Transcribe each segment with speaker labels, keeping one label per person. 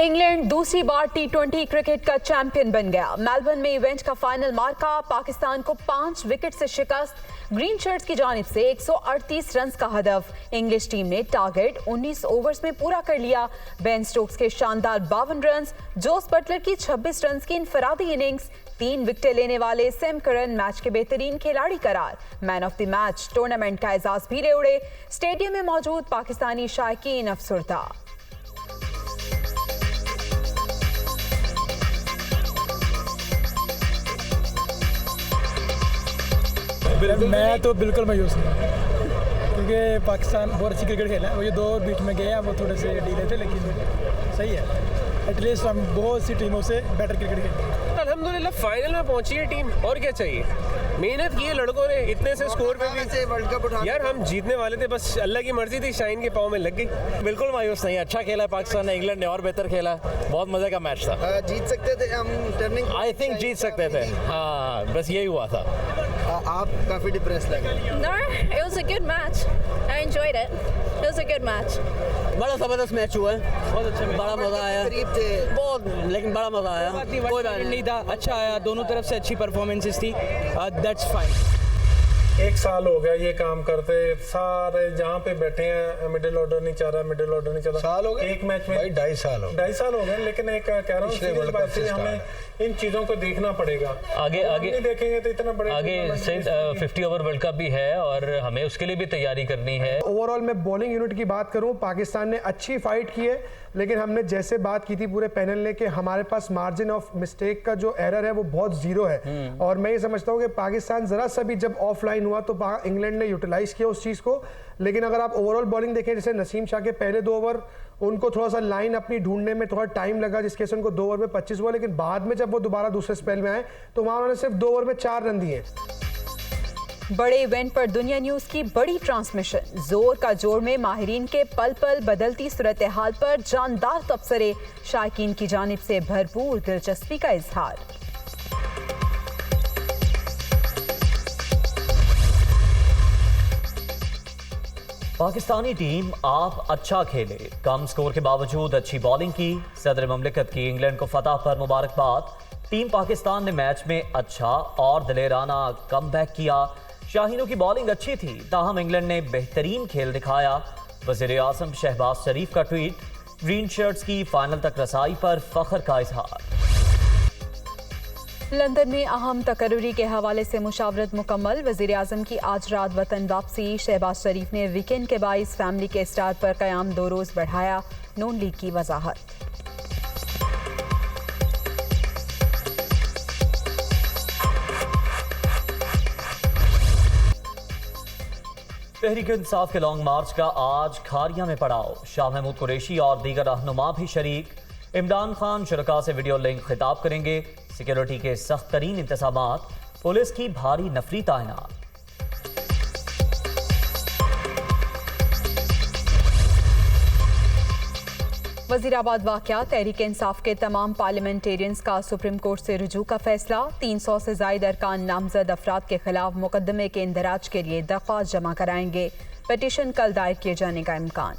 Speaker 1: England दूसरी बार टी20 cricket का champion बन गया। मेलबर्न में इवेंट का फाइनल मार्का पाकिस्तान को 5 विकेट से शिकस्त। ग्रीन शर्ट्स की जानिब से 138 रन का हदफ। इंग्लिश टीम ने टारगेट 19 ओवर्स में पूरा कर लिया। बेन स्टोक्स के शानदार 52 रन, जोस बटलर की 26 रन की इनफरादी इनिंग्स, 3 विकेटें लेने वाले सैम करन मैच के बेहतरीन खिलाड़ी करार। Man of the match tournament का एजाज भी ले उड़े। स्टेडियम में मौजूद पाकिस्तानी शायकीन अफसरदा।
Speaker 2: मैं तो बिल्कुल मायूस हूँ क्योंकि पाकिस्तान बहुत अच्छी क्रिकेट खेला है। वो ये 2 बीच में गए हैं, वो थोड़े से ढीले थे, लेकिन सही है। एटलीस्ट हम बहुत सी टीमों से बेटर क्रिकेट खेले।
Speaker 3: अल्हम्दुलिल्लाह फाइनल में पहुंची है टीम, और क्या चाहिए। मेहनत की है लड़कों ने, इतने से स्कोर पे भी
Speaker 4: वर्ल्ड कप उठा
Speaker 3: यार हम जीतने वाले थे, बस अल्लाह की मर्जी थी, शाइन के पाँव में लग गई।
Speaker 5: बिल्कुल मायूस नहीं, अच्छा खेला है पाकिस्तान ने। इंग्लैंड ने और बेहतर खेला, बहुत मजे का मैच था।
Speaker 4: जीत सकते थे हम, टर्निंग
Speaker 5: आई थिंक जीत सकते थे, हाँ बस यही हुआ था।
Speaker 4: आप काफी डिप्रेस लगे।
Speaker 6: No, it was a good match. I enjoyed it. It was a good match.
Speaker 5: बड़ा जबरदस्त मैच हुआ है, बहुत अच्छा, बड़ा मजा आया,
Speaker 4: करीब थे
Speaker 5: बहुत, लेकिन बड़ा मजा आया।
Speaker 2: कोई बात नहीं था, अच्छा आया, दोनों तरफ से अच्छी परफॉर्मेंसेस थी। That's fine.
Speaker 7: 1 साल हो गया ये काम करते, सारे जहाँ पे बैठे हैं मिडिल ऑर्डर नहीं चल रहा, मिडिल ऑर्डर नहीं चल रहा।
Speaker 4: साल हो गए?
Speaker 7: एक मैच में
Speaker 4: भाई 2.5 साल हो
Speaker 7: 2.5 साल हो गए, लेकिन एक कह रहा हूँ सीरीज बाय सीरीज हमें इन चीजों को देखना पड़ेगा।
Speaker 8: आगे
Speaker 7: नहीं देखेंगे तो इतना बड़े
Speaker 8: आगे से 50 ओवर वर्ल्ड कप भी है और हमें उसके लिए भी तैयारी करनी है।
Speaker 9: ओवरऑल मैं बॉलिंग यूनिट की बात करूं, पाकिस्तान ने अच्छी फाइट की है, लेकिन हमने जैसे बात की थी पूरे पैनल ने कि हमारे पास मार्जिन ऑफ मिस्टेक का जो एरर है वो बहुत जीरो है। और मैं ये समझता हूं कि पाकिस्तान जरा सा भी जब ऑफलाइन हुआ तो इंग्लैंड ने यूटिलाइज किया उस चीज को। लेकिन अगर आप ओवरऑल बॉलिंग देखें, जैसे नसीम शाह के पहले 2 ओवर उनको थोड़ा सा लाइन अपनी ढूंढने में थोड़ा टाइम लगा, जिसके से उनको 2 ओवर में 25 हुआ, लेकिन बाद में जब वो दोबारा दूसरे स्पेल में आए तो वहां उन्होंने सिर्फ 2 ओवर में 4 रन दिए।
Speaker 1: बड़े इवेंट पर दुनिया न्यूज की बड़ी ट्रांसमिशन। जोर का जोर में माहिरीन के पल पल बदलती सूरत हाल पर जानदार तबसरे, शायकीन की जानिब से भरपूर दिलचस्पी का इजहार।
Speaker 8: पाकिस्तानी टीम आप अच्छा खेले, कम स्कोर के बावजूद अच्छी बॉलिंग की। सदर ममलिकत की इंग्लैंड को फतह पर मुबारकबाद। टीम पाकिस्तान ने मैच में अच्छा और दिलेराना कमबैक किया। शाहीनों की बॉलिंग अच्छी थी, ताहम इंग्लैंड ने बेहतरीन खेल दिखाया। वज़ीर आज़म शहबाज शरीफ का ट्वीट, ग्रीन शर्ट्स की फाइनल तक रसाई पर फख्र का इजहार।
Speaker 1: लंदन में अहम तकर्री के हवाले से मुशावरत मुकम्मल। वज़ीर आज़म की आज रात वतन वापसी। शहबाज शरीफ ने वीकेंड के बाइस फैमिली के स्टार पर क़याम 2 रोज़ बढ़ाया। नून लीग की वजाहत।
Speaker 8: तहरीक इंसाफ के लॉन्ग मार्च का आज खारिया में पड़ाव। शाह महमूद कुरैशी और दीगर रहनुमा भी शरीक। इमरान खान शुरका से वीडियो लिंक खिताब करेंगे। सिक्योरिटी के सख्त तरीन इंतजामात, पुलिस की भारी नफरी तैनात।
Speaker 1: वजीराबाद वाक़या, तहरीक इंसाफ के तमाम पार्लियामेंटेरियंस का सुप्रीम कोर्ट से रुजू का फैसला। 300 से जायद अरकान नामजद अफराद के खिलाफ मुकदमे के इंदराज के लिए दरख्वास्त जमा कराएंगे। पिटीशन कल दायर किए जाने का इम्कान।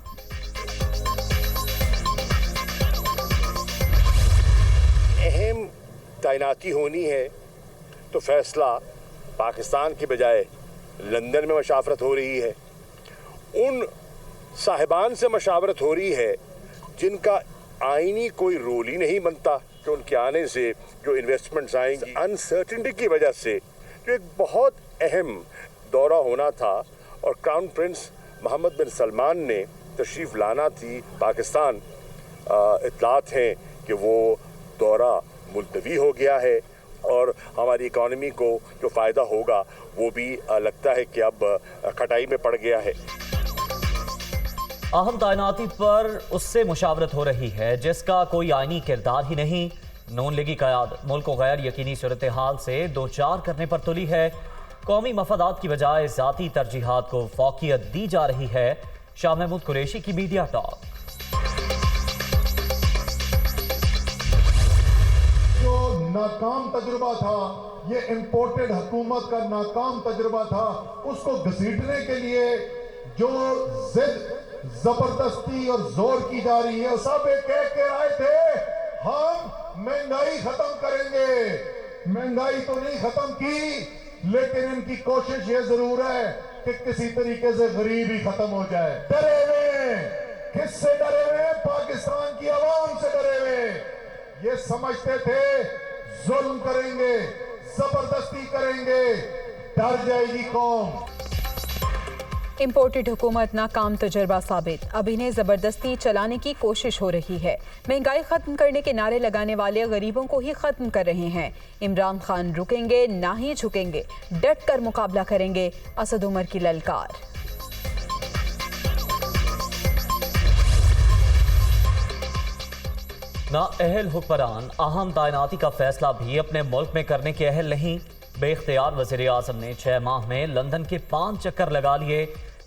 Speaker 10: अहम तैनाती होनी है तो फैसला पाकिस्तान की बजाय लंदन में मशावरत हो रही है। उन साहिबान से मशावरत हो रही है जिनका आईनी कोई रोल ही नहीं बनता कि उनके आने से जो इन्वेस्टमेंट्स आएंगी। अनसर्टिनिटी की वजह से जो एक बहुत अहम दौरा होना था और क्राउन प्रिंस मोहम्मद बिन सलमान ने तशरीफ़ लाना थी पाकिस्तान, इत्तलात हैं कि वो दौरा मुलतवी हो गया है और हमारी इकॉनमी को जो फ़ायदा होगा वो भी लगता है कि अब खटाई में पड़ गया है।
Speaker 8: अहम तैनाती पर उससे मुशावरत हो रही है जिसका कोई आईनी किरदार ही नहीं। नून लीगी क़यादत मुल्क को गैर यकीनी सूरत हाल से 2-4 करने पर तुली है। कौमी मफादात की बजाय ज़ाती तरजीहात को फौकियत दी जा रही है। शाह महमूद कुरैशी की मीडिया टॉक।
Speaker 11: जो नाकाम तजुर्बा था, ये इम्पोर्टेड हुकूमत का नाकाम तजुर्बा था, उसको घसीटने के लिए जो जिद जबरदस्ती और जोर की जा रही है। सब एक कह के आए थे हम महंगाई खत्म करेंगे। महंगाई तो नहीं खत्म की, लेकिन इनकी कोशिश ये जरूर है कि किसी तरीके से गरीबी खत्म हो जाए। डरे हुए, किससे डरे हुए? पाकिस्तान की आवाम से डरे हुए। ये समझते थे जुल्म करेंगे, जबरदस्ती करेंगे, डर जाएगी कौम।
Speaker 1: इम्पोर्टेड हुकूमत नाकाम तजर्बा साबित, अब इन्हें जबरदस्ती चलाने की कोशिश हो रही है। महंगाई खत्म करने के नारे लगाने वाले गरीबों को ही खत्म कर रहे हैं। इमरान खान रुकेंगे ना ही झुकेंगे, डट कर मुकाबला करेंगे, असद उमर की ललकार।
Speaker 8: नाअहल हुक्मरान अहम तैनाती का फैसला भी अपने मुल्क में करने के अहल नहीं। बेख्तियार वज़ीर आज़म ने 6 माह में लंदन के 5 चक्कर लगा लिए।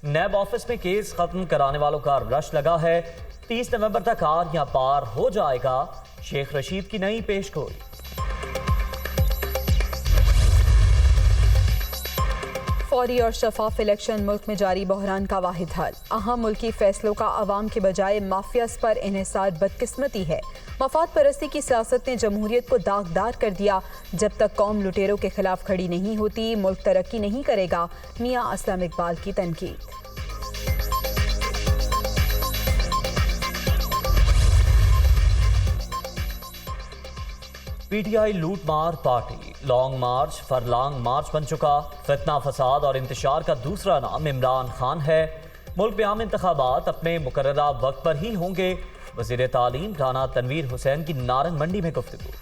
Speaker 8: नैब ऑफिस में केस खत्म कराने वालों का रश लगा है। 30 नवंबर तक आर या पार हो जाएगा शेख रशीद की नई पेशगोई।
Speaker 1: फौरी और शफाफ इलेक्शन मुल्क में जारी बहरान का वाहिद हल। अहम मुल्की फैसलों का आवाम के बजाय माफियाज पर इन्हिसार बदकिस्मती है। मफाद परस्ती की सियासत ने जमहूरियत को दागदार कर दिया। जब तक कौम लुटेरों के खिलाफ खड़ी नहीं होती, मुल्क तरक्की नहीं करेगा। मियां असलम इकबाल की तनकीद।
Speaker 8: पीटीआई लूट मार पार्टी लॉन्ग मार्च फरलांग मार्च बन चुका। फितना फसाद और इंतशार का दूसरा नाम इमरान खान है। मुल्क में आम इंतखाबात अपने मुकर्ररा वक्त पर ही होंगे। वज़ीर तालीम राना तनवीर हुसैन की नारंग मंडी में गुफ्तगू।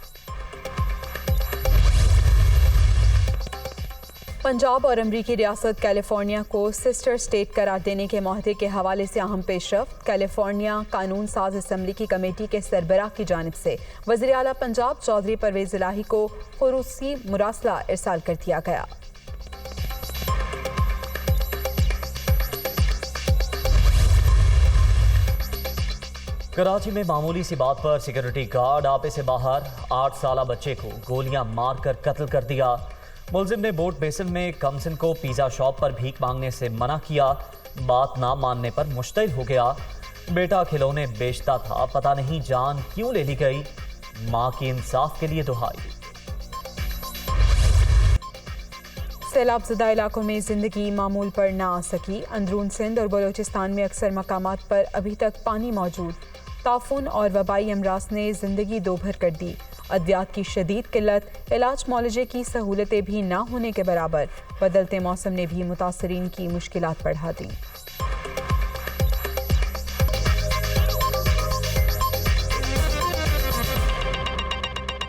Speaker 1: पंजाब और अमरीकी रियासत कैलिफोर्निया को सिस्टर स्टेट करार देने के माहदे के हवाले से अहम पेशरफ्त। कैलिफोर्निया कानून साज असम्बली की कमेटी के सरबराह की जानिब से वज़ीर आला पंजाब चौधरी परवेज इलाही को खुसूसी मुरासला इरसाल कर दिया गया।
Speaker 8: कराची में मामूली सी बात पर सिक्योरिटी गार्ड आपे से बाहर। 8 साला बच्चे को गोलियां मारकर कत्ल कर दिया। मुलजिम ने बोट बेसिन में कमसिन को पिज़्ज़ा शॉप पर भीख मांगने से मना किया। बात ना मानने पर मुश्तिल हो गया। बेटा खिलौने बेचता था, पता नहीं जान क्यों ले ली गई। मां की इंसाफ के लिए दुहाई।
Speaker 1: सैलाब ज़दा इलाकों में जिंदगी मामूल पर ना आ सकी। अंदरून सिंध और बलोचिस्तान में अक्सर मकामात पर अभी तक पानी मौजूद। ताफून और वबाई अमराज ने जिंदगी दोभर कर दी। अद्वियात की शदीद किल्लत, इलाज मौलजे की सहूलतें भी ना होने के बराबर। बदलते मौसम ने भी मुतासरीन की मुश्किलात बढ़ा दी।